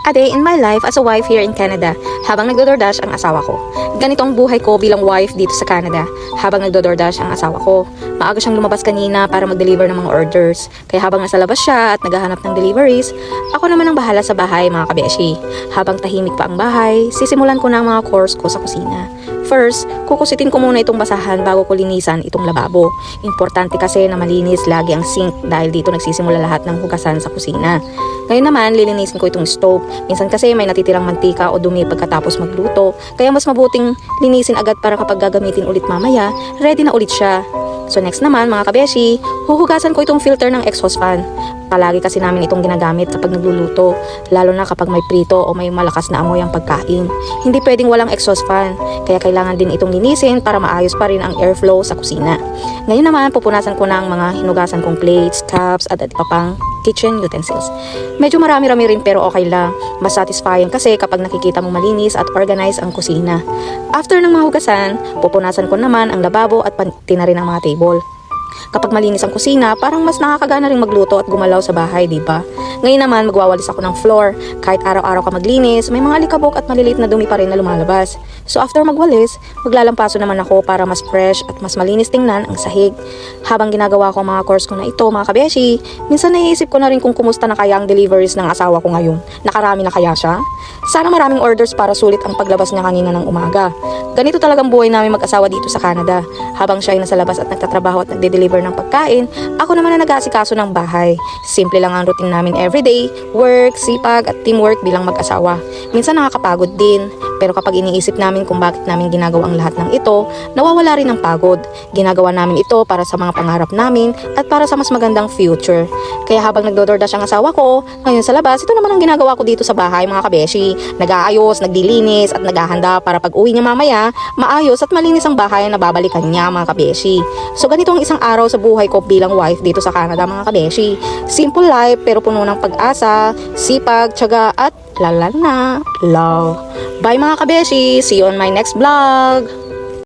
A day in my life as a wife here in Canada habang nagdo-DoorDash ang asawa ko. Ganito ang buhay ko bilang wife dito sa Canada habang nagdo-DoorDash ang asawa ko. Maaga siyang lumabas kanina para mag-deliver ng mga orders. Kaya habang nasa labas siya at naghahanap ng deliveries, ako naman ang bahala sa bahay mga kabeshi. Habang tahimik pa ang bahay, sisimulan ko na ang mga chores ko sa kusina. First, kukusitin ko muna itong basahan bago ko linisan itong lababo. Importante kasi na malinis lagi ang sink dahil dito nagsisimula lahat ng hugasan sa kusina. Ngayon naman, lilinisin ko itong stove. Minsan kasi may natitirang mantika o dumi pagkatapos magluto, kaya mas mabuting linisin agad para kapag gagamitin ulit mamaya, ready na ulit siya. So next naman mga kabeshi, huhugasan ko itong filter ng exhaust fan. Palagi kasi namin itong ginagamit kapag nagluluto, lalo na kapag may prito o may malakas na amoy ang pagkain. Hindi pwedeng walang exhaust fan, kaya kailangan din itong linisin para maayos pa rin ang airflow sa kusina. Ngayon naman, pupunasan ko na ang mga hinugasan kong plates, cups at iba pang kitchen utensils. Medyo marami-rami rin pero okay lang. Mas satisfying kasi kapag nakikita mong malinis at organized ang kusina. After ng mga hugasan, pupunasan ko naman ang lababo at pati na rin ang mga table. Kapag malinis ang kusina, parang mas nakakagana rin magluto at gumalaw sa bahay, di ba? Ngayon naman, magwawalis ako ng floor. Kahit araw-araw ka maglinis, may mga alikabok at maliliit na dumi pa rin na lumalabas. So after magwalis, maglalampaso naman ako para mas fresh at mas malinis tingnan ang sahig. Habang ginagawa ko ang mga course ko na ito, mga kabeshi, minsan naiisip ko na rin kung kumusta na kaya ang deliveries ng asawa ko ngayon. Nakarami na kaya siya? Sana maraming orders para sulit ang paglabas niya kanina ng umaga. Ganito talagang buhay namin mag-asawa dito sa Canada. Habang siya ay nasa labas at nagtatrabaho at nagde-deliver ng pagkain, ako naman na nag-aasikaso ng bahay. Simple lang ang routine namin everyday, work, sipag at teamwork bilang mag-asawa. Minsan nakakapagod din, pero kapag iniisip namin kung bakit namin ginagawa ang lahat ng ito, nawawala rin ang pagod. Ginagawa namin ito para sa mga pangarap namin at para sa mas magandang future. Kaya habang nagdo-DoorDash ang asawa ko, ngayon sa labas, ito naman ang ginagawa ko dito sa bahay mga kabeshi. Nag-aayos, nagdilinis at naghahanda para pag uwi niya mamaya, maayos at malinis ang bahay na babalikan niya mga kabeshi. So ganito ang isang araw sa buhay ko bilang wife dito sa Canada mga kabeshi. Simple life pero puno ng pag-asa, sipag, tiyaga at love. Bye mga kabeshi! See you on my next vlog!